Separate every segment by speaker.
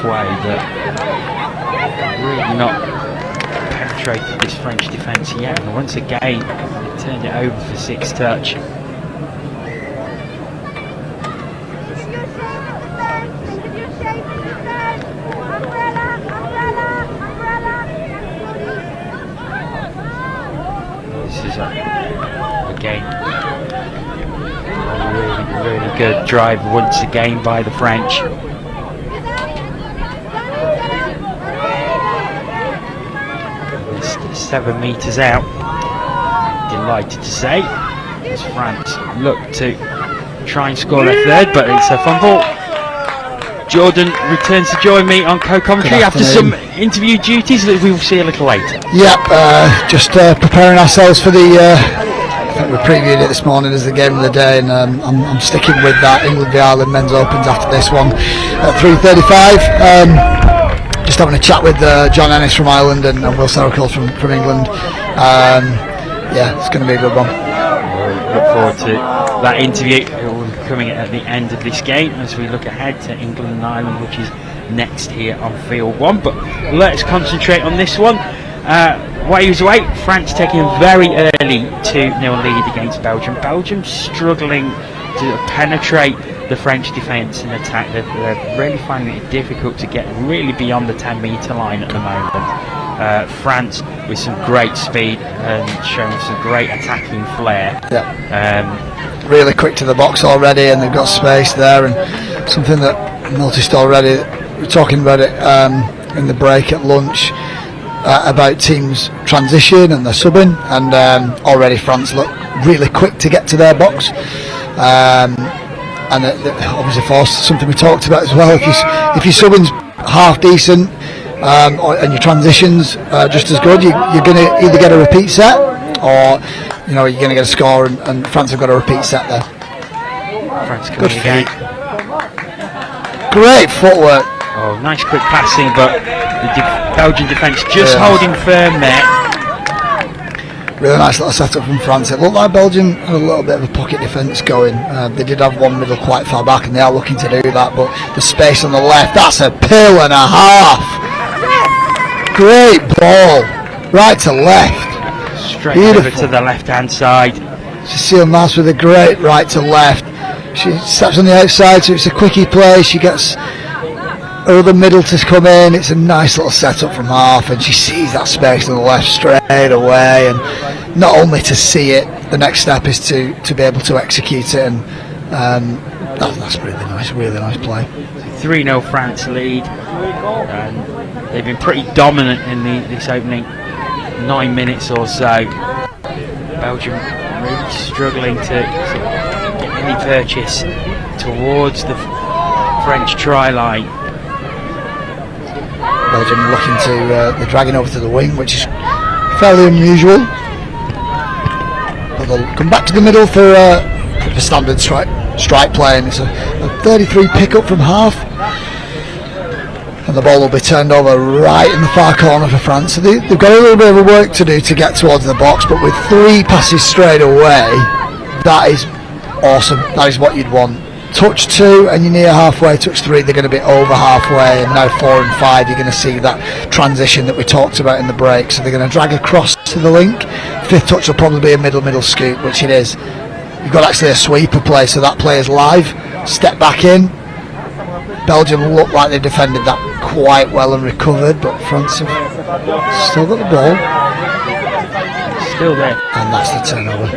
Speaker 1: halfway, but really not penetrated this French defence yet. And once again, they turned it over for 6 touch. This is again a really good drive once again by the French. 7 metres out. Delighted to say, as France look to try and score their third, but it's a fumble. Jordan returns to join me on co-commentary after some interview duties that we will see a little later.
Speaker 2: Yep, just preparing ourselves for the. I think we previewed it this morning as the game of the day, and I'm sticking with that. England v Ireland men's opens after this one at 3:35. Just having a chat with John Ennis from Ireland and Will Saracol from England. Yeah, it's going to be a good one.
Speaker 1: We'll look forward to that interview. It will be coming at the end of this game as we look ahead to England and Ireland, which is next here on Field 1. But let's concentrate on this one. Wales away, France taking a very early 2-0 lead against Belgium. Belgium struggling to penetrate the French defence and attack. They're really finding it difficult to get really beyond the 10-metre line at the moment. France with some great speed and showing some great attacking flair.
Speaker 2: Yeah. Really quick to the box already, and they've got space there. And something that I noticed already, we were talking about it in the break at lunch about teams' transition and their subbing, and already France look really quick to get to their box. And obviously forced something we talked about as well. If your subbing's half decent and your transitions just as good, you're going to either get a repeat set or you're going to get a score. And France have got a repeat set there.
Speaker 1: France coming again.
Speaker 2: Great footwork.
Speaker 1: Oh, nice quick passing, but the Belgian defence just holding firm there.
Speaker 2: Really nice little setup from France. It looked like Belgium had a little bit of a pocket defence going. They did have one middle quite far back, and they are looking to do that, but the space on the left, that's a pill and a half. Great ball, right to left.
Speaker 1: Straight
Speaker 2: Beautiful.
Speaker 1: over to the left-hand side.
Speaker 2: Cecile Mas with a great right to left. She steps on the outside, so it's a quickie play. She gets her other middle to come in. It's a nice little setup from half, and she sees that space on the left straight away. And not only to see it, the next step is to be able to execute it. And that's really nice play.
Speaker 1: 3-0 France lead, and they've been pretty dominant in this opening 9 minutes or so. Belgium really struggling to get any purchase towards the French try line.
Speaker 2: Belgium looking to they're dragging over to the wing, which is fairly unusual, but they'll come back to the middle for standard strike play, and it's a 33 pick-up from half, and the ball will be turned over right in the far corner for France. So they've got a little bit of work to do to get towards the box, but with 3 passes straight away, that is awesome. That is what you'd want. Touch 2 and you're near halfway. Touch 3, they're going to be over halfway, and now 4 and 5 you're going to see that transition that we talked about in the break. So they're going to drag across to the link. 5th touch will probably be a middle scoop, which it is. You've got actually a sweeper play, so that play is live. Step back in. Belgium look like they defended that quite well and recovered, but France have still got the ball.
Speaker 1: Still there.
Speaker 2: And that's the turnover.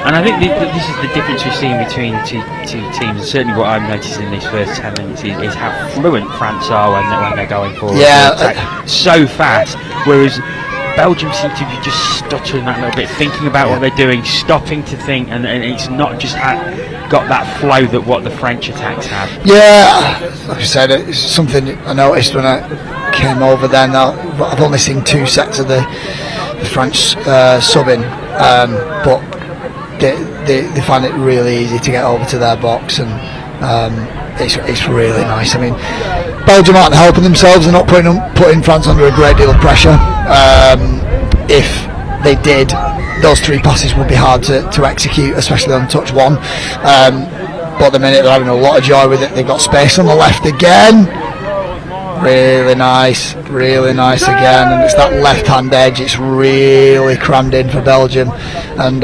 Speaker 1: And I think this is the difference we've seen between the two teams, and certainly what I'm noticing in these first 10 minutes is how fluent France are when they're going forward.
Speaker 2: Yeah,
Speaker 1: so fast, whereas Belgium seem to be just stuttering that little bit, thinking about what they're doing, stopping to think, and it's not just got that flow that what the French attacks have. Yeah,
Speaker 2: like I said, it's something I noticed when I came over then. I've only seen 2 sets of the French subbing, but they find it really easy to get over to their box, and it's really nice. I mean, Belgium aren't helping themselves. They're not putting France under a great deal of pressure. If they did, those 3 passes would be hard to execute, especially on touch 1. But at the minute they're having a lot of joy with it. They've got space on the left again. Really nice again, and it's that left-hand edge. It's really crammed in for Belgium, and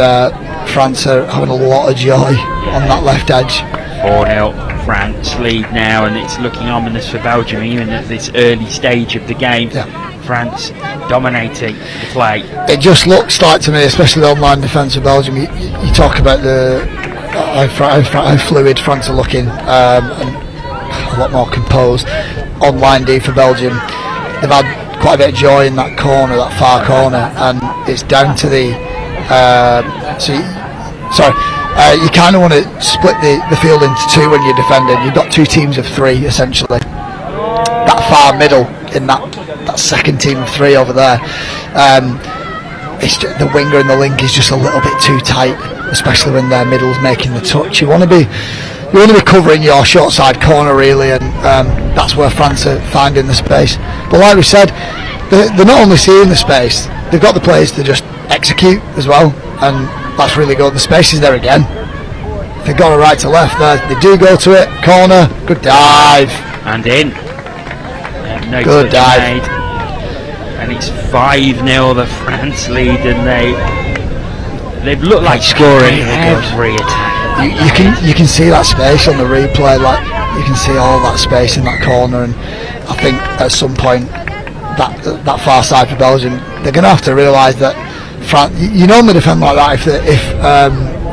Speaker 2: France are having a lot of joy on that left edge.
Speaker 1: 4-0 France lead now, and it's looking ominous for Belgium even at this early stage of the game.
Speaker 2: Yeah.
Speaker 1: France dominating the play.
Speaker 2: It just looks like to me, especially the online defence of Belgium, you talk about how fluid France are looking, and a lot more composed. Online D for Belgium, they've had quite a bit of joy in that corner, that far corner, and it's down to the you kind of want to split the field into two when you're defending. You've got two teams of three essentially. That far middle in that second team of three over there, it's just, the winger and the link is just a little bit too tight, especially when their middle's making the touch. You want to be covering your short side corner really, and that's where France are finding the space. But like we said, they're not only seeing the space, they've got the players to just execute as well, and that's really good. The space is there again. They've got a right to left there. They do go to it. Corner. Good dive.
Speaker 1: And in. No
Speaker 2: good dive.
Speaker 1: Made. And it's 5-0 the France lead, and they've looked like scoring every attack.
Speaker 2: You can see that space on the replay. Like you can see all that space in that corner, and I think at some point that far side for Belgium, they're going to have to realise that France. You normally defend like that if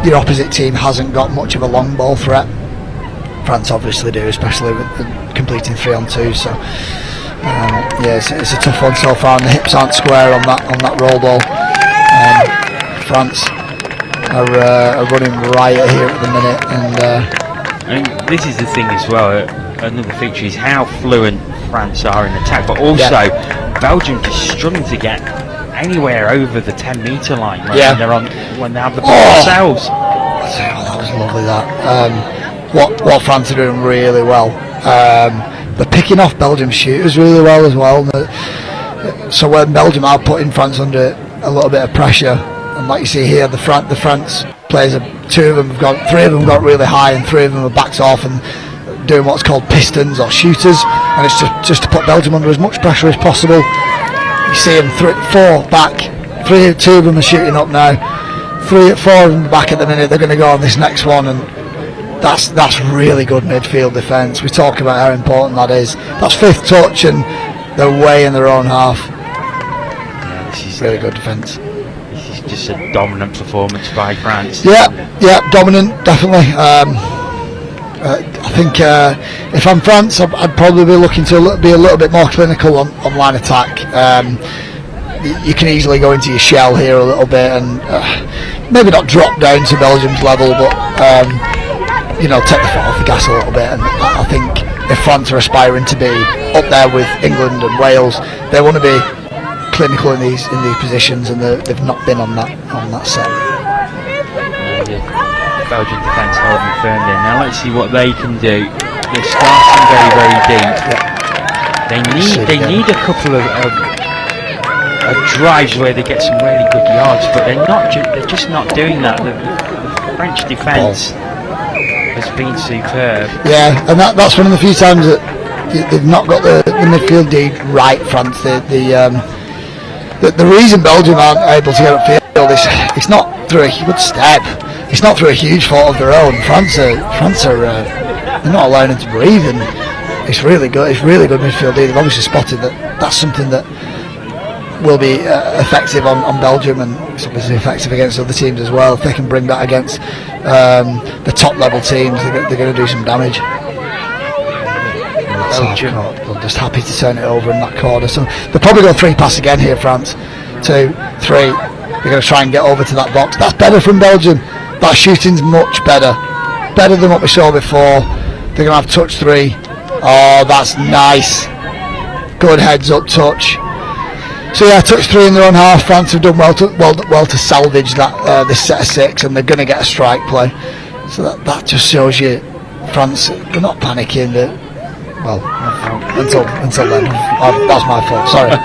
Speaker 2: your opposite team hasn't got much of a long ball threat. France obviously do, especially with completing 3-on-2. So it's a tough one so far, and the hips aren't square on that roll ball. France are running riot here at the minute,
Speaker 1: and this is the thing as well. Another feature is how fluent France are in attack, but also Belgium just struggling to get anywhere over the 10-metre line when they have the ball themselves.
Speaker 2: That was lovely. What France are doing really well. They're picking off Belgium shooters really well as well. So when Belgium are putting France under a little bit of pressure, and like you see here, the France players, three of them got really high, and three of them are backed off and doing what's called pistons or shooters, and it's just to put Belgium under as much pressure as possible. You see them four back, two of them are shooting up now, four of them back at the minute. They're going to go on this next one, and that's really good midfield defence. We talk about how important that is. That's fifth touch, and they're way in their own half.
Speaker 1: Yeah, this is
Speaker 2: really good defence.
Speaker 1: This is just a dominant performance by France.
Speaker 2: Yeah, dominant, definitely. I think if I'm France, I'd probably be looking to be a little bit more clinical on line attack. You can easily go into your shell here a little bit, and maybe not drop down to Belgium's level, but take the foot off the gas a little bit. And I think if France are aspiring to be up there with England and Wales, they want to be clinical in these positions, and they've not been on that set.
Speaker 1: Belgian defence holding firmly. Now let's see what they can do. They're starting very, very deep. They need a couple of drives where they get some really good yards, but they're just not doing that. The French defence has been superb.
Speaker 2: Yeah, and that's one of the few times that they've not got the midfield D right. France. The reason Belgium aren't able to get upfield is it's not through a good step. It's not through a huge fault of their own. France are they're not allowing them to breathe, and it's really good. It's really good midfield D. They've obviously spotted that's something that will be effective on Belgium, and it's obviously effective against other teams as well. If they can bring that against the top level teams, they're going to do some damage. I'm just happy to turn it over in that corner. So they'll probably go 3-pass again here, France. 2, 3. They're going to try and get over to that box. That's better from Belgium. That shooting's much better than what we saw before. They're going to have touch 3. Oh, that's nice. Good heads up touch. So yeah, touch 3 in their own half. France have done well to salvage that this set of 6, and they're going to get a strike play. So that just shows you France, they're not panicking. Until then, that's my fault. Sorry.
Speaker 1: I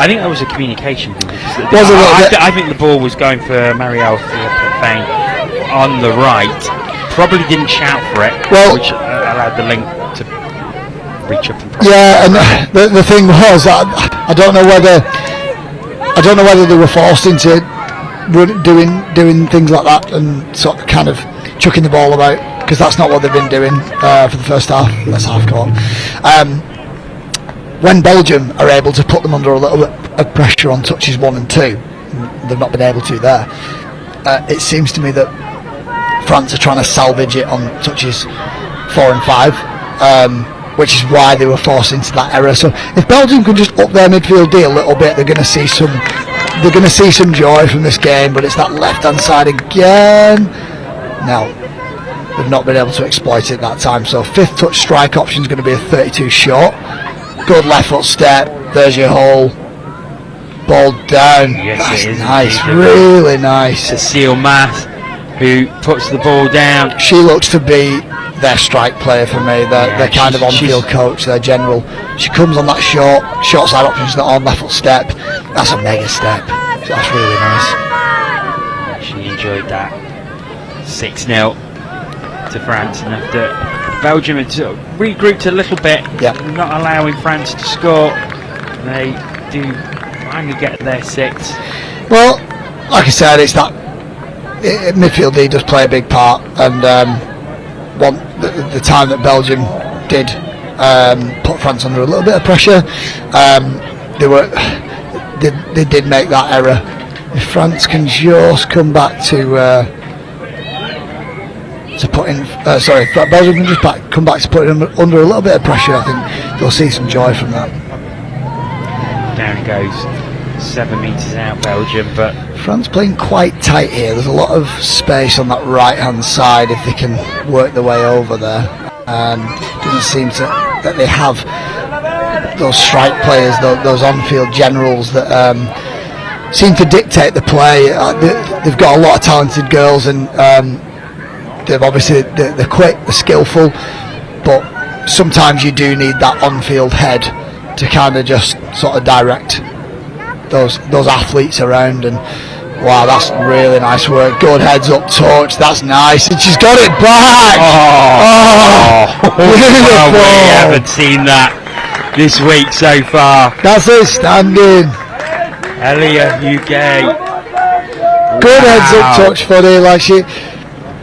Speaker 1: think that was a communication thing. I think the ball was going for Marielle Fain on the right. Probably didn't shout for it, which allowed the link to reach up and
Speaker 2: Yeah, and the thing was that I don't know whether they were forced into doing things like that and sort of kind of chucking the ball about, because that's not what they've been doing for the first half. That's half court. When Belgium are able to put them under a little bit of pressure on touches 1 and 2, they've not been able to there. It seems to me that France are trying to salvage it on touches 4 and 5, which is why they were forced into that error. So if Belgium can just up their midfield D a little bit, they're going to see some joy from this game. But it's that left-hand side again. No, they've not been able to exploit it that time. So 5th touch strike option is going to be a 32 shot. Good left foot step. There's your hole. Ball down.
Speaker 1: Yes,
Speaker 2: that's
Speaker 1: it is
Speaker 2: nice,
Speaker 1: indeed.
Speaker 2: really nice.
Speaker 1: Cecile Math, who puts the ball down.
Speaker 2: She looks to be their strike player for me. They're kind of on-field coach, their general. She comes on that short side option, she's not on left foot step. That's a mega step. That's really nice.
Speaker 1: She enjoyed that. 6-0 to France, and after Belgium had sort of regrouped a little bit, not allowing France to score, they do finally get their 6.
Speaker 2: Well, like I said, it's that midfield D does play a big part, and the time that Belgium did put France under a little bit of pressure, they did make that error. If France can just come back to put in, if Belgium can just come back to putting them under a little bit of pressure, I think they'll see some joy from that.
Speaker 1: Down goes 7 metres out, Belgium, but
Speaker 2: France playing quite tight here. There's a lot of space on that right hand side if they can work their way over there. Doesn't seem that they have those strike players, those on-field generals that seem to dictate the play. They've got a lot of talented girls, and they're obviously they're quick, they're skillful, but sometimes you do need that on-field head to kind of just sort of direct those athletes around. And wow, that's really nice work. Good heads up touch, that's nice, and she's got it back. Beautiful.
Speaker 1: Well, we haven't seen that this week so far.
Speaker 2: That's it, standing.
Speaker 1: Elia UK.
Speaker 2: Good heads up touch for her, like she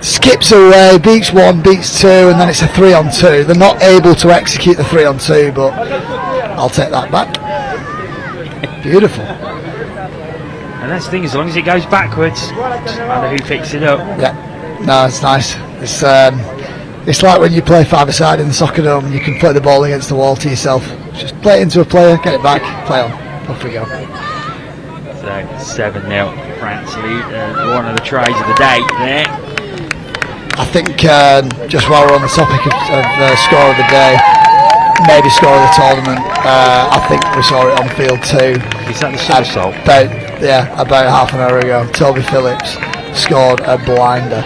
Speaker 2: skips away, beats 1, beats 2, and then it's a 3-on-2. They're not able to execute the 3-on-2, but I'll take that back. Beautiful.
Speaker 1: And that's the thing, as long as it goes backwards, doesn't matter who picks it up.
Speaker 2: Yeah, no, it's nice. It's like when you play 5-a-side in the soccer dome and you can play the ball against the wall to yourself. Just play it into a player, get it back, play on. Off we go.
Speaker 1: So 7-0 France lead. One of the tries of the day there.
Speaker 2: I think just while we're on the topic of score of the day, maybe score of the tournament, I think we saw it on field 2.
Speaker 1: Is that the somersault?
Speaker 2: About half an hour ago. Toby Phillips scored a blinder.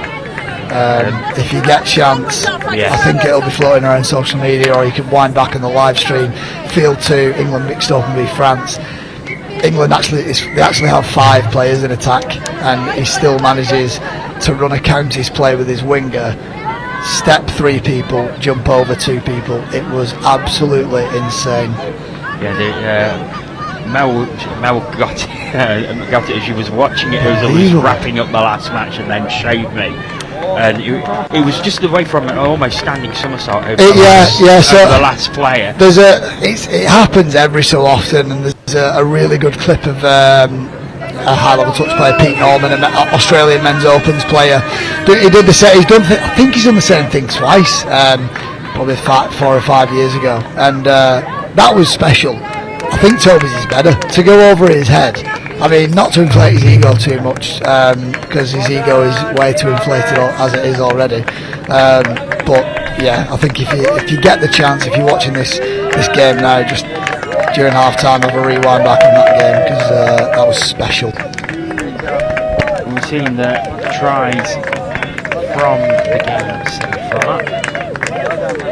Speaker 2: If you get a chance, I think it'll be floating around social media, or you can wind back on the live stream. Field 2, England mixed open v France. England they actually have 5 players in attack, and he still manages to run a counties play with his winger, step 3 people, jump over 2 people. It was absolutely insane.
Speaker 1: Yeah, Mel got it as she was watching it. It was wrapping up the last match, and then showed me. And it was just away from an almost standing somersault over the last player.
Speaker 2: It happens every so often, and there's a really good clip of a high-level touch player, Pete Norman, an Australian Men's Opens player. He did the same. I think he's done the same thing twice, probably 4 or 5 years ago, and that was special. I think Toby's is better to go over his head. I mean, not to inflate his ego too much, because his ego is way too inflated as it is already. But yeah, I think if you get the chance, if you're watching this game now, just during half time, have a rewind back on that game, because that was special.
Speaker 1: We've seen the tries from the game so far.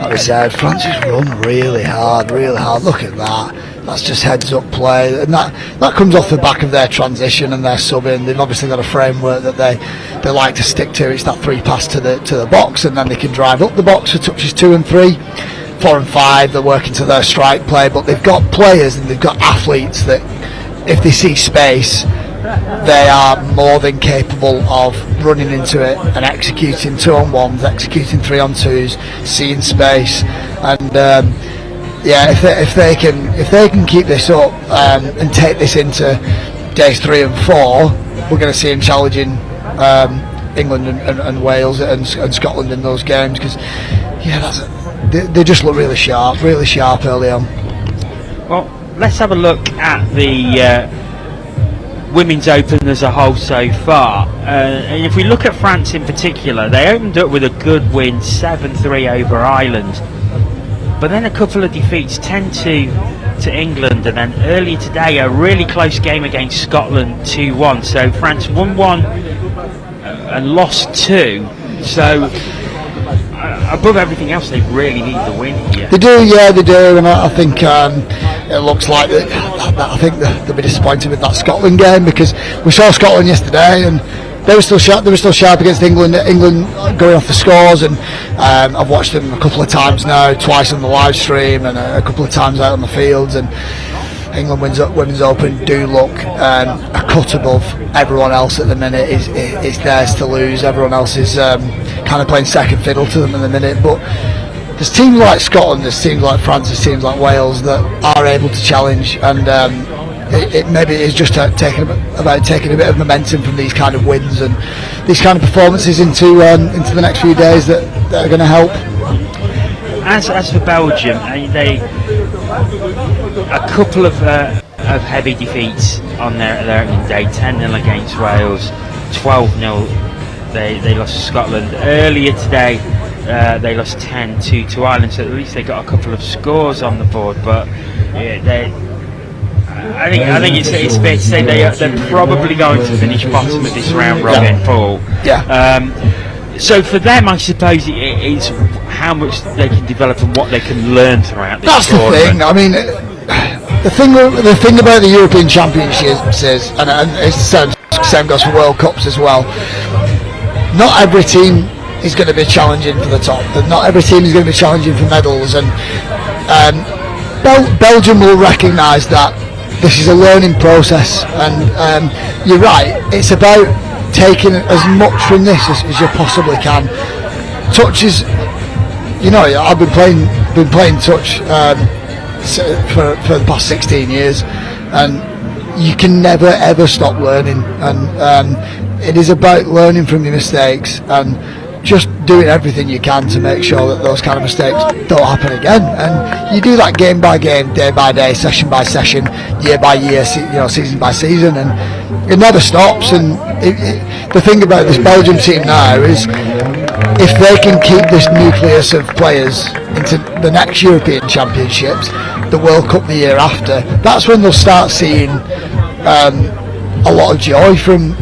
Speaker 2: Like we said, France has run really hard. Look at that. That's just heads up play, and that comes off the back of their transition and their subbing. They've obviously got a framework that they like to stick to. It's that 3 pass to the box, and then they can drive up the box for touches 2 and 3. 4 and 5, they're working to their strike play, but they've got players and they've got athletes that if they see space, they are more than capable of running into it and executing 2-on-1s, executing 3-on-2s, seeing space, and if they can keep this up and take this into days 3 and 4, we're going to see them challenging England and Wales and Scotland in those games, because they just look really sharp early on.
Speaker 1: Well, let's have a look at the Women's Open as a whole so far, and if we look at France in particular, they opened up with a good win, 7-3 over Ireland, but then a couple of defeats, 10-2 to England, and then earlier today a really close game against Scotland, 2-1. So France won 1 and lost 2. So above everything else, they really need the win here.
Speaker 2: They do, and I think it looks like I think they'll be disappointed with that Scotland game, because we saw Scotland yesterday and they were still sharp against England going off the scores, and I've watched them a couple of times now, twice on the live stream and a couple of times out on the fields, and England Women's Open do look a cut above everyone else at the minute. It's theirs to lose. Everyone else is kind of playing second fiddle to them at the minute, but there's teams like Scotland, there's teams like France, there's teams like Wales that are able to challenge, and it maybe is just taking a bit of momentum from these kind of wins and these kind of performances into the next few days that are going to help.
Speaker 1: As for Belgium, they a couple of heavy defeats on their opening day, 10-0 against Wales, 12-0 they lost to Scotland. Earlier today they lost 10-2 to Ireland, so at least they got a couple of scores on the board, but I think it's fair to say they're probably going to finish bottom of this round robin pool. So for them, I suppose it's how much they can develop and what they can learn throughout this tournament.
Speaker 2: That's the thing. I mean, the thing about the European Championships is, and it's the same goes for World Cups as well, not every team is going to be challenging for the top. Not every team is going to be challenging for medals, and Belgium will recognise that this is a learning process, and you're right, it's about taking as much from this as you possibly can. Touch is, I've been playing touch for the past 16 years, and you can never ever stop learning, and it is about learning from your mistakes and just doing everything you can to make sure that those kind of mistakes don't happen again. And you do that game by game, day by day, session by session, year by year, season by season, and it never stops. And the thing about this Belgium team now is, if they can keep this nucleus of players into the next European Championships, the World Cup the year after, that's when they'll start seeing a lot of joy from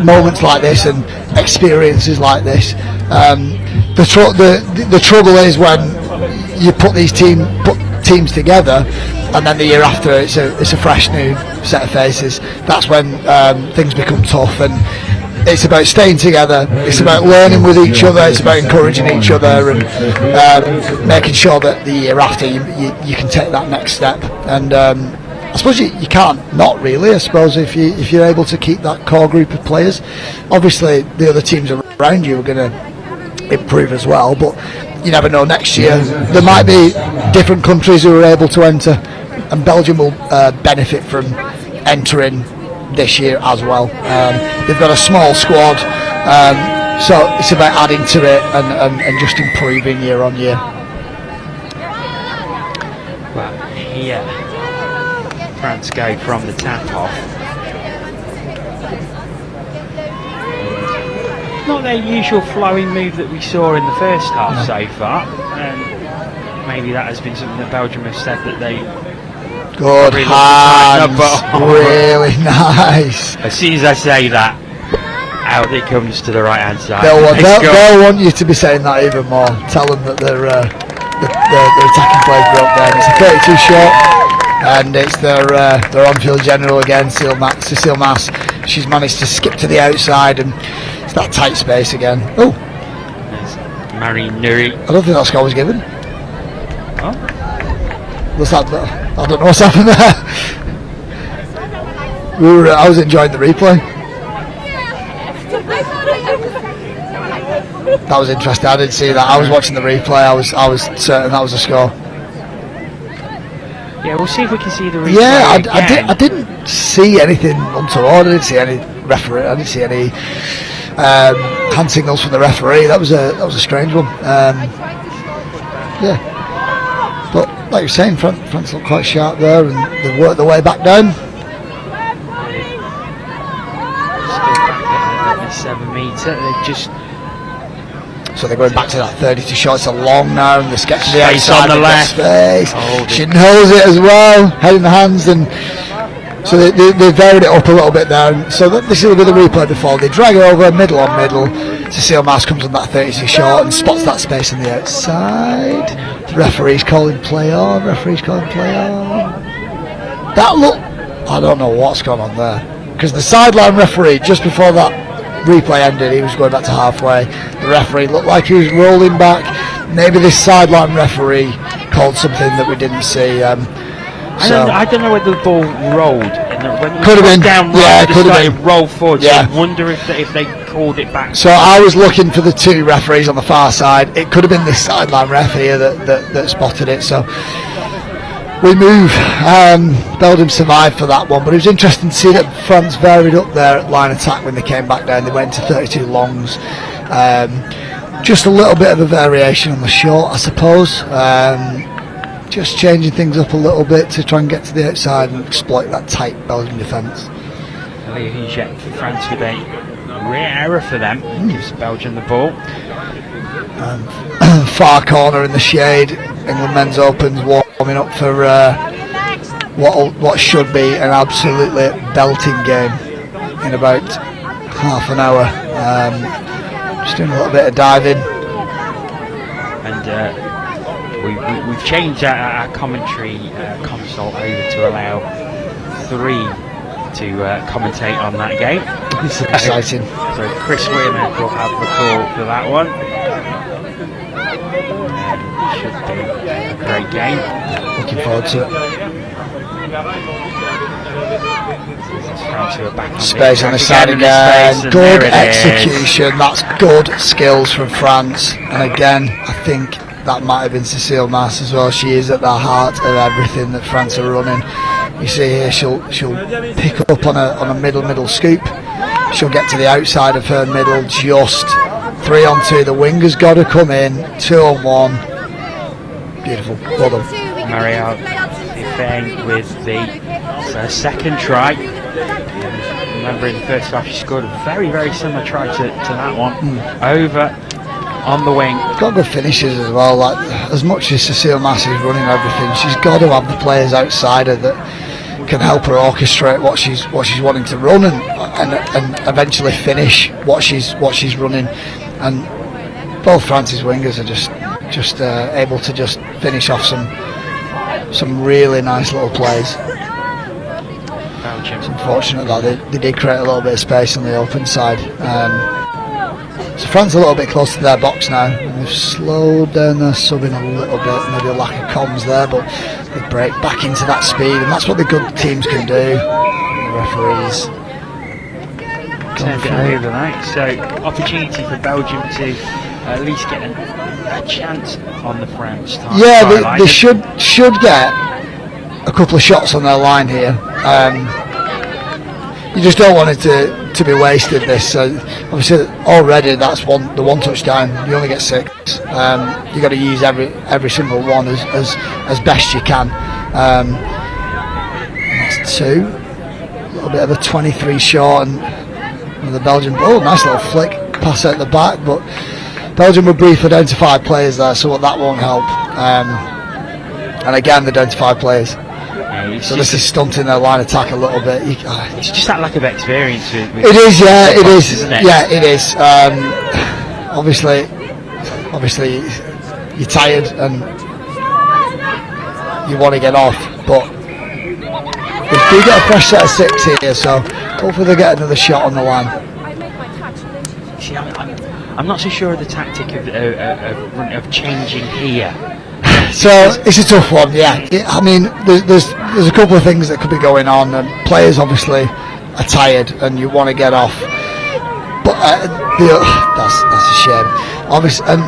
Speaker 2: moments like this and experiences like this. The trouble is when you put these teams together, and then the year after it's a fresh new set of faces. That's when things become tough, and it's about staying together, it's about learning with each other, it's about encouraging each other, and making sure that the year after you can take that next step. And I suppose you can't not really, I suppose, if you're able to keep that core group of players. Obviously the other teams around you are going to improve as well, but you never know, next year there might be different countries who are able to enter, and Belgium will benefit from entering this year as well. They've got a small squad, so it's about adding to it and just improving year on year.
Speaker 1: Well, here France go from the tap off. Not their usual flowing move that we saw in the first half so far, and maybe that has been something that Belgium have said that they
Speaker 2: good hands, really nice.
Speaker 1: As soon as I say that, out it comes to the right hand side.
Speaker 2: They'll want you to be saying that even more. Tell them that their attacking players broke down. It's a 32 shot, and it's their on-field general again, Cecile Mass. She's managed to skip to the outside, and it's that tight space again. Oh,
Speaker 1: Marie Nuri.
Speaker 2: I don't think that score was given.
Speaker 1: Oh.
Speaker 2: What's that? I don't know what's happened there. I was enjoying the replay. That was interesting. I didn't see that. I was watching the replay. I was certain that was a score.
Speaker 1: Yeah, we'll see if we can see the replay.
Speaker 2: Yeah, I didn't see anything untoward. I didn't see any referee. I didn't see any hand signals from the referee. That was a strange one. Yeah, but like you're saying, France looked quite sharp there, and they worked their way back down.
Speaker 1: Still back at the 7 metre. They just.
Speaker 2: So they're going back to that 32 shot. It's a long now, and this gets to the
Speaker 1: Space
Speaker 2: outside
Speaker 1: on the left.
Speaker 2: Space.
Speaker 1: Oh,
Speaker 2: she knows it as well, head in the hands, and so they varied it up a little bit there. And so this is a bit of the replay before. They drag her over, middle on middle. Cecile Mass comes on that 32 shot and spots that space on the outside. The referee's calling play on. That look, I don't know what's gone on there, because the sideline referee, just before that replay ended, he was going back to halfway. The referee looked like he was rolling back. Maybe this sideline referee called something that we didn't see.
Speaker 1: I don't know whether the ball rolled. When
Speaker 2: could have been
Speaker 1: down,
Speaker 2: yeah, could have been
Speaker 1: roll forward.
Speaker 2: Yeah.
Speaker 1: So I wonder if they called it back.
Speaker 2: So I was looking for the two referees on the far side. It could have been this sideline ref here that spotted it. So we move. Belgium survived for that one, but it was interesting to see that France varied up their line attack when they came back down. They went to 32 longs. Just a little bit of a variation on the short, I suppose. Just changing things up a little bit to try and get to the outside and exploit that tight Belgian defence.
Speaker 1: Jet for France with a rare error for them. Gives Belgium the ball.
Speaker 2: Far corner in the shade. England men's opens warming up for what should be an absolutely belting game in about half an hour. Just doing a little bit of diving.
Speaker 1: And we've changed our commentary console over to allow 3 to commentate on that game.
Speaker 2: It's exciting.
Speaker 1: So Chris Weirman will have the call for that one. Should be a great game.
Speaker 2: Looking forward to it.
Speaker 1: France who are back on
Speaker 2: Space on the side again. Good execution. That's good skills from France. And again, I think that might have been Cecile Mass as well. She is at the heart of everything that France are running. You see here, she'll pick up on a middle scoop. She'll get to the outside of her middle, just 3 on 2. The wing has got to come in, 2 on 1. Beautiful. Well done.
Speaker 1: Marielle Feng with the second try. Remember, in the first half she scored a very, very similar try to that one. Over on the wing.
Speaker 2: Got good finishes as well. Like, as much as Cecile Mass is running everything, she's got to have the players outside her that can help her orchestrate what she's wanting to run and eventually finish what she's running. And both France's wingers are just able to just finish off some really nice little plays. It's unfortunate that they did create a little bit of space on the open side. So France a little bit close to their box now, and they've slowed down their subbing a little bit. Maybe a lack of comms there, but they break back into that speed, and that's what the good teams can do. The referees
Speaker 1: turned it over tonight, so opportunity for Belgium to at least get a chance on the France time.
Speaker 2: Yeah, they should get a couple of shots on their line here. You just don't want it to be wasted. This obviously already that's the one touchdown. You only get 6. You got to use every single one as best you can. That's 2. A little bit of a 23 short and the Belgian. Oh, nice little flick pass out the back, but Belgium were briefly down to 5 players there, so that won't help. And again, they're down to 5 players. So this is stunting their line attack a little bit.
Speaker 1: It's just that lack of experience. With
Speaker 2: it is, yeah, it is.
Speaker 1: Isn't it?
Speaker 2: Yeah, it is. Obviously, you're tired and you want to get off, but they do get a fresh set of 6 here, so hopefully they get another shot on the line.
Speaker 1: See, I'm not so sure of the tactic of changing here.
Speaker 2: So it's a tough one. Yeah, I mean, there's a couple of things that could be going on, and players obviously are tired, and you want to get off. But that's a shame. Obviously, and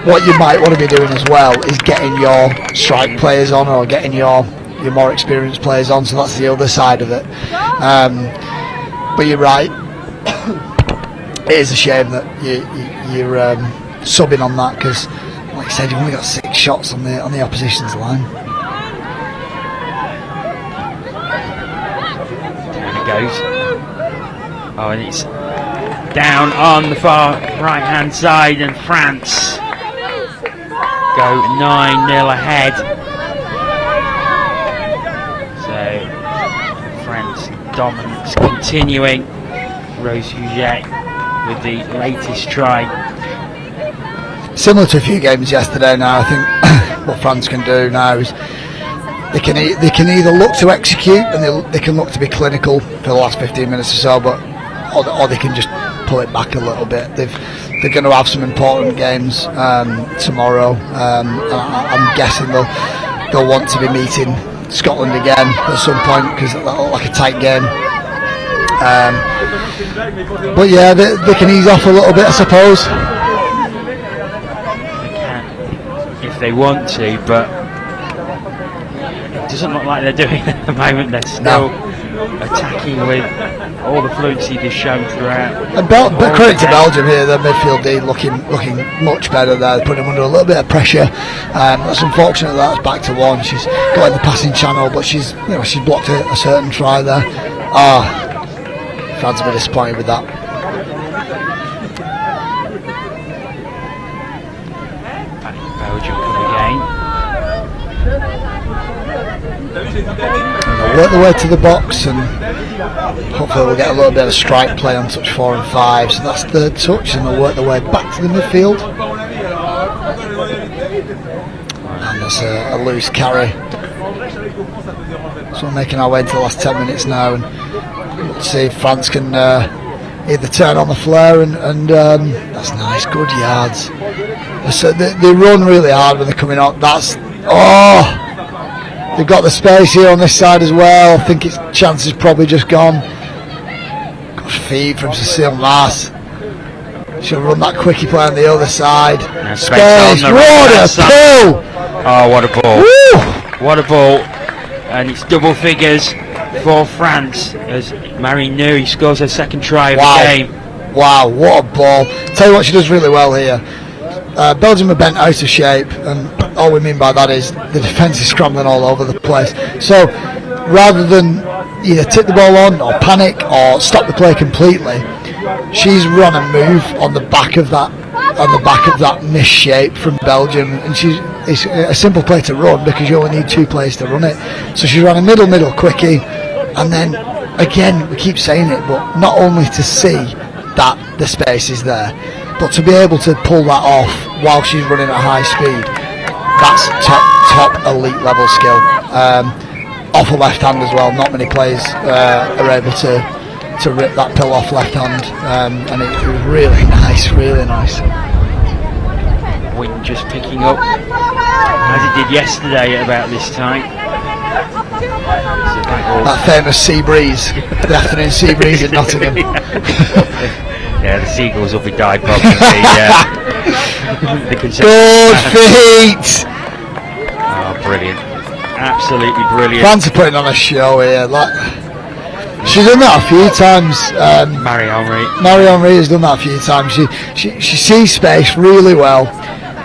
Speaker 2: what you might want to be doing as well is getting your strike players on, or getting your more experienced players on. So that's the other side of it. But you're right. It is a shame that you're subbing on that, because, like I said, you've only got 6 shots on the opposition's line.
Speaker 1: Down it goes. Oh, and it's down on the far right hand side, and France go 9-0 ahead. So France dominance continuing. Rose Huget with the latest try.
Speaker 2: Similar to a few games yesterday now, I think what France can do now is they can either look to execute, and they can look to be clinical for the last 15 minutes or so, but or they can just pull it back a little bit. They're going to have some important games tomorrow. I'm guessing they'll want to be meeting Scotland again at some point, because that'll look like a tight game. But yeah, they can ease off a little bit, I suppose.
Speaker 1: They can, if they want to, but it doesn't look like they're doing it at the moment. They're still attacking with all the fluency they've shown throughout.
Speaker 2: But credit to Belgium here, their midfield D looking much better there, putting them under a little bit of pressure. That's unfortunate that's back to one. She's got in the passing channel, but she's blocked a certain try there. France will be disappointed with that.
Speaker 1: Belgium come again.
Speaker 2: And they'll work their way to the box, and hopefully we'll get a little bit of strike play on touch 4 and 5. So that's third touch, and they'll work their way back to the midfield. And there's a loose carry. So we're making our way into the last 10 minutes now, and we'll see if France can either turn on the flare, and that's nice, good yards. So they run really hard when they're coming up. They've got the space here on this side as well. I think its chance is probably just gone. Good feed from Cecile Maas. She'll run that quickie play on the other side. Space, what a pull!
Speaker 1: Oh, what a ball!
Speaker 2: Woo!
Speaker 1: What a ball! And it's double figures for France as Marie Nui scores her second try of the game.
Speaker 2: Wow, what a ball. Tell you what she does really well here. Belgium are bent out of shape, and all we mean by that is the defence is scrambling all over the place. So rather than either tip the ball on or panic or stop the play completely, she's run a move on the back of that missed shape from Belgium, and it's a simple play to run because you only need 2 players to run it. So she's run a middle quickie, and then again we keep saying it, but not only to see that the space is there, but to be able to pull that off while she's running at high speed, that's top elite level skill. Off a left hand as well, not many players are able to rip that pill off left hand, and it was really nice.
Speaker 1: Wind just picking up as it did yesterday at about this time.
Speaker 2: That famous sea breeze, the afternoon sea breeze in Nottingham.
Speaker 1: Yeah, the seagulls will be died probably.
Speaker 2: Good feet!
Speaker 1: Oh, brilliant. Absolutely brilliant.
Speaker 2: France are putting on a show here. She's done that a few times.
Speaker 1: Marie
Speaker 2: Henry has done that a few times. She sees space really well,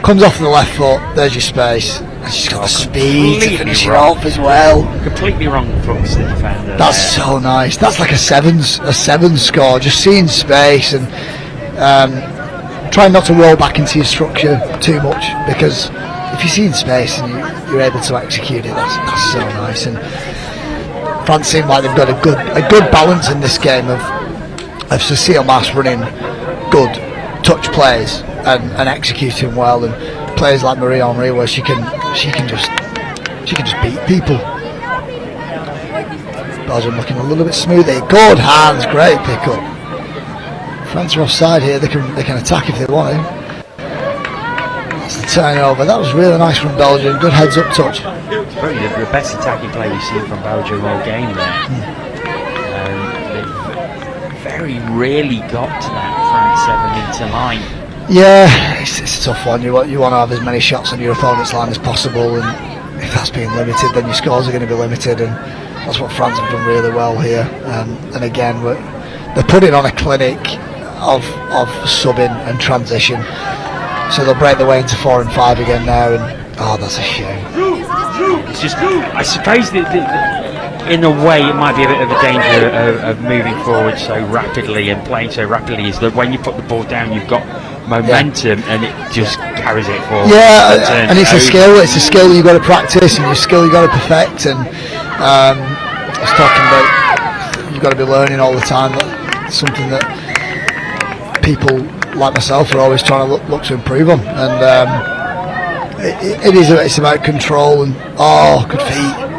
Speaker 2: comes off the left foot, there's your space, and she's got the speed to finish it off as well.
Speaker 1: Completely wrong foot to the defender.
Speaker 2: That's so nice. That's like a seven score, just seeing space and trying not to roll back into your structure too much, because if you're seeing space and you're able to execute it, that's so nice. And France seem like they've got a good balance in this game of Cecile Maas running good touch plays and executing well, and players like Marie Henry where she can just beat people. Belgium looking a little bit smooth here. Good hands, great pick up. France are offside here. They can attack if they want to. That's the turnover. That was really nice from Belgium. Good heads up touch.
Speaker 1: Probably the best attacking play we've seen from Belgium all game there. They've very rarely got to that front 7 metre line.
Speaker 2: Yeah, it's a tough one. You want to have as many shots on your opponent's line as possible, and if that's being limited, then your scores are going to be limited, and that's what France have done really well here. And again, they're putting on a clinic of subbing and transition, so they'll break their way into 4 and 5 again now, and that's a shame.
Speaker 1: It's just, I suppose that in a way it might be a bit of a danger of moving forward so rapidly and playing so rapidly, is that when you put the ball down you've got momentum and it just carries it forward.
Speaker 2: Yeah, and it's a skill you've got to practice, and your skill you've got to perfect, and I was talking about you've got to be learning all the time. That's something that people like myself are always trying to look to improve on, and it's about control, and good feet.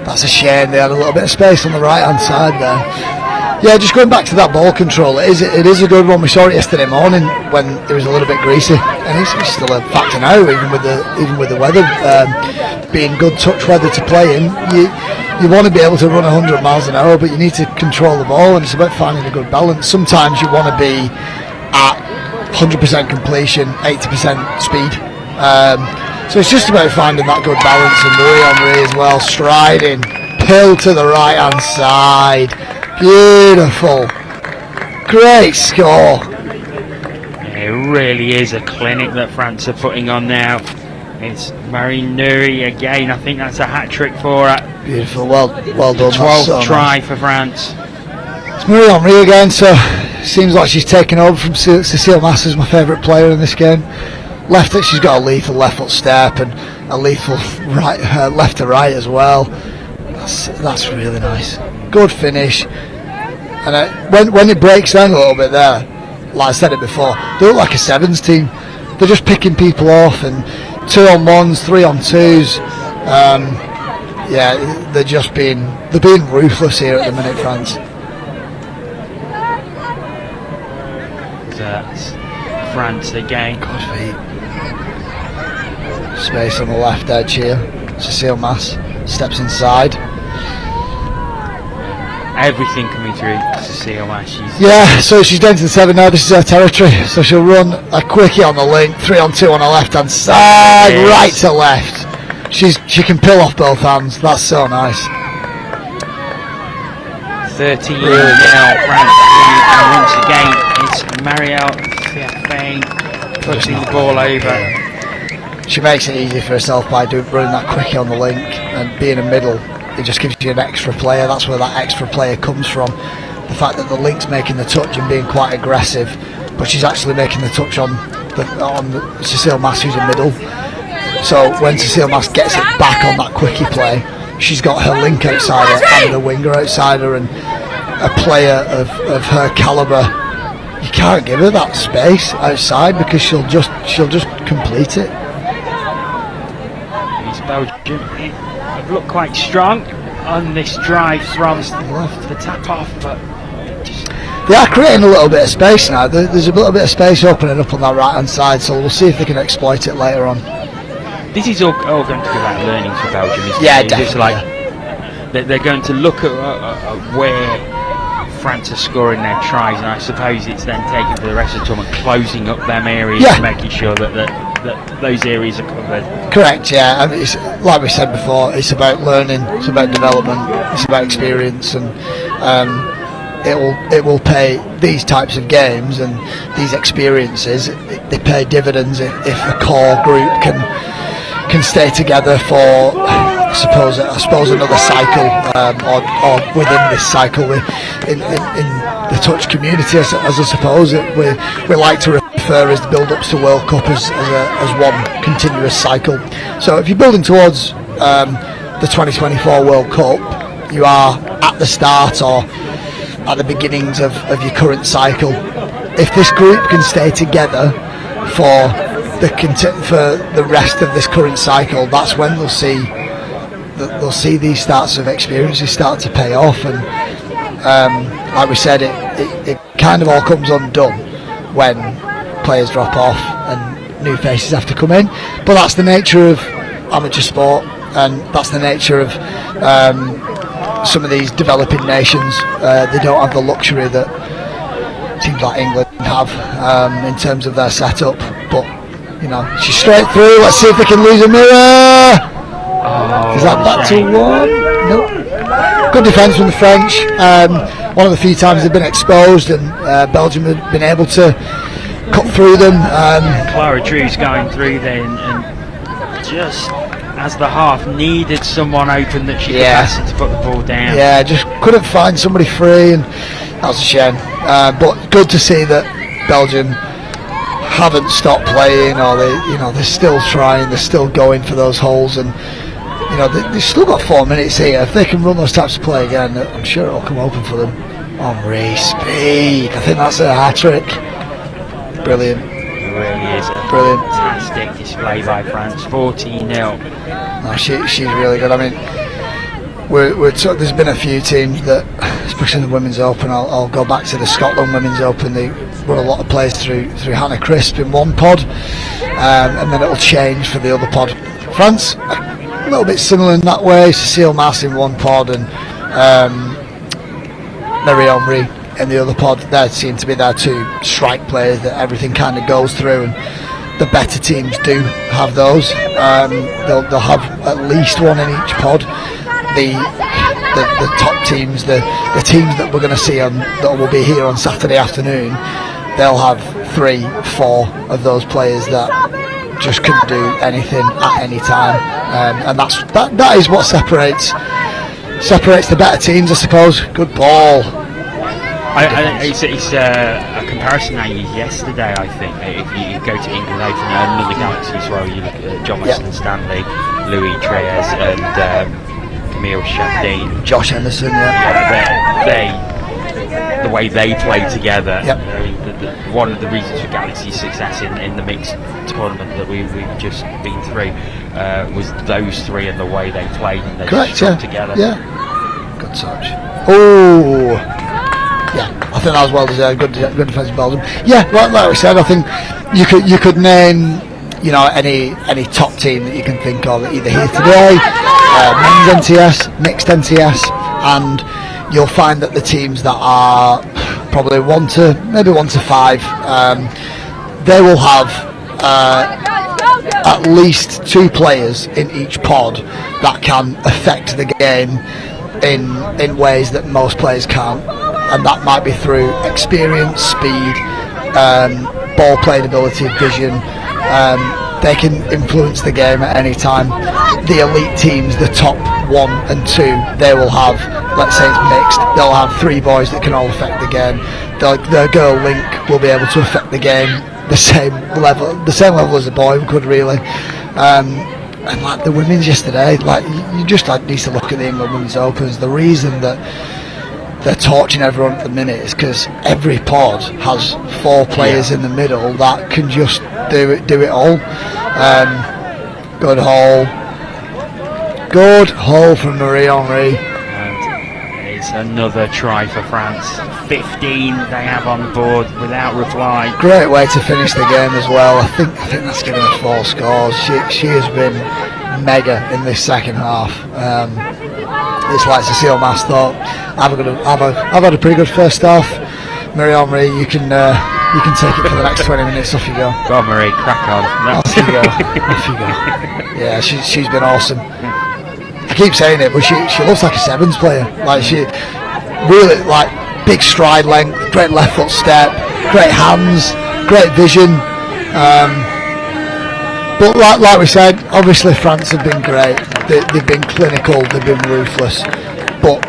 Speaker 2: That's a shame, they had a little bit of space on the right hand side there. Yeah, just going back to that ball control, it is a good one. We saw it yesterday morning when it was a little bit greasy, and it's still a factor now, even with the weather being good touch weather to play in. You want to be able to run 100 miles an hour, but you need to control the ball, and it's about finding a good balance. Sometimes you want to be at 100% completion, 80% speed. So it's just about finding that good balance, and Marie Henry as well, striding, pill to the right hand side. Beautiful. Great score.
Speaker 1: It really is a clinic that France are putting on now. It's Marie Nuri again. I think that's a hat-trick for her.
Speaker 2: Beautiful. Well done.
Speaker 1: 12th try for France.
Speaker 2: It's Marie Henry again, so seems like she's taken over from Cecile Masters, my favourite player in this game. She's got a lethal left foot step and a lethal left to right as well. That's really nice. Good finish. And when it breaks down a little bit there, like I said it before, they look like a sevens team. They're just picking people off, and 2-on-1s, 3-on-2s. They're being ruthless here at the minute, France.
Speaker 1: That's France again.
Speaker 2: Good feet. Space on the left edge here. Cecile Mass steps inside.
Speaker 1: Everything coming through Cecile Mass.
Speaker 2: So she's down to the 7 now. This is her territory. So she'll run a quickie on the link, 3-on-2 on the left hand side, right to left. She can pill off both hands. That's so nice.
Speaker 1: 13 now France, and once again it's Marielle Fiafane pushing the ball over.
Speaker 2: She makes it easy for herself by running that quickie on the link and being a middle. It just gives you an extra player. That's where that extra player comes from. The fact that the link's making the touch and being quite aggressive, but she's actually making the touch on Cecile Mass, who's a middle. So when Cecile Mass gets it back on that quickie play, she's got her link outside her and a winger outside her, and a player of her calibre, you can't give her that space outside because she'll just complete it.
Speaker 1: It's Belgium. They've looked quite strong on this drive from the tap off, but
Speaker 2: they are creating a little bit of space now. There's a little bit of space opening up on that right hand side, so we'll see if they can exploit it later on.
Speaker 1: This is all going to be about learning for Belgium, isn't it?
Speaker 2: Yeah, definitely.
Speaker 1: It's like they're going to look at where France are scoring their tries, and I suppose it's then taking for the rest of the tournament, closing up them areas and making sure that those areas are covered.
Speaker 2: Correct, yeah. I mean, it's, like we said before, it's about learning, it's about development, it's about experience, and it will pay. These types of games and these experiences, they pay dividends if a core group can stay together for I suppose another cycle, or within this cycle in the touch community, as I suppose we like to refer as the build-ups to World Cup as one continuous cycle. So if you're building towards the 2024 World Cup, you are at the start or at the beginnings of your current cycle. If this group can stay together for the rest of this current cycle, that's when they'll see these starts of experiences start to pay off. And like we said, it kind of all comes undone when players drop off, and new faces have to come in. But that's the nature of amateur sport, and that's the nature of some of these developing nations. They don't have the luxury that teams like England have in terms of their setup. But she's straight through. Let's see if they can lose a mirror. Is that back to one? Nope. Good defence from the French. One of the few times they've been exposed, and Belgium have been able to cut through them.
Speaker 1: Clara Drew's going through then, and just as the half needed someone open that she could pass it to put the ball down. Yeah,
Speaker 2: just couldn't find somebody free, and that was a shame. But good to see that Belgium haven't stopped playing, or they're still trying, they're still going for those holes, and they've still got 4 minutes here. If they can run those types of play again, I'm sure it'll come open for them. Henri, speed. I think that's a hat trick. Brilliant.
Speaker 1: It really is a
Speaker 2: brilliant,
Speaker 1: fantastic display by France. 14-0.
Speaker 2: No, she's really good. I mean, there's been a few teams that, especially in the Women's Open, I'll go back to the Scotland Women's Open. They run a lot of players through Hannah Crisp in one pod, and then it'll change for the other pod. France, a little bit similar in that way. Cecile Mass in one pod, and Marie Henri in the other pod. They seem to be their two strike players that everything kind of goes through, and the better teams do have those. They'll have at least one in each pod. The top teams, the teams that we're going to see that will be here on Saturday afternoon, they'll have 3-4 of those players that just can do anything at any time, and that is what separates the better teams, I suppose. Good ball.
Speaker 1: It's a comparison I used yesterday, I think. If you go to England Open and other galaxies as well, you look at John Weston Stanley, Louis Treyes, and Camille Chapdine,
Speaker 2: Josh Henderson.
Speaker 1: The way they play together.
Speaker 2: Yep.
Speaker 1: One of the reasons for Galaxy's success in the mixed tournament that we've just been through was those three and the way they played, and they strung together.
Speaker 2: Yeah. Good touch. Oh. Yeah, I think that was well deserved. Good defence of Belgium. Yeah, like we said, I think you could name any top team that you can think of either here today, men's NTS, mixed NTS, and you'll find that the teams that are probably 1 to 5, they will have at least 2 players in each pod that can affect the game in ways that most players can't, and that might be through experience, speed, ball playing ability, vision. They can influence the game at any time. The elite teams, the top 1 and 2, they will have, let's say it's mixed, they'll have 3 boys that can all affect the game. Their girl link will be able to affect the game the same level as a boy could, really. And like the women's yesterday, like you just need to look at the England Women's Opens. The reason that they're torching everyone at the minute is because every pod has 4 players in the middle that can just do it all. Good hole from Marie Henri.
Speaker 1: And it's another try for France. 15 they have on board without reply.
Speaker 2: Great way to finish the game as well. I think that's given her 4 scores. She has been mega in this second half. It's like Cecile Mass thought, I've had a pretty good first half. Marie Henri, you can take it for the next 20 minutes. Off you go.
Speaker 1: Go on, Marie, crack on.
Speaker 2: Off you go. Yeah, she's been awesome. I keep saying it, but she looks like a sevens player. Like she really big stride length, great left foot step, great hands, great vision. But like we said, obviously France have been great. They've been clinical, they've been ruthless. But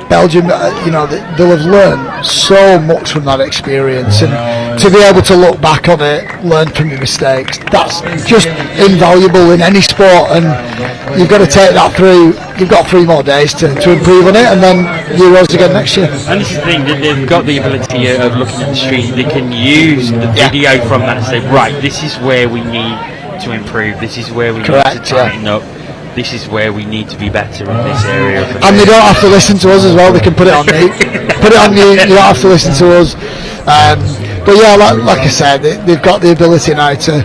Speaker 2: Belgium, they'll have learned so much from that experience, and to be able to look back on it, learn from your mistakes, that's just invaluable in any sport. And you've got to take that through. You've got 3 more days to improve on it, and then Euros again next year.
Speaker 1: And this is the thing, they've got the ability of looking at the street. They can use the video from that and say, right, this is where we need to improve. This is where we need to tighten up. This is where we need to be better in this area.
Speaker 2: And they don't have to listen to us as well. They can put it on you. Put it on you. You don't have to listen to us. But yeah, like I said, they've got the ability now to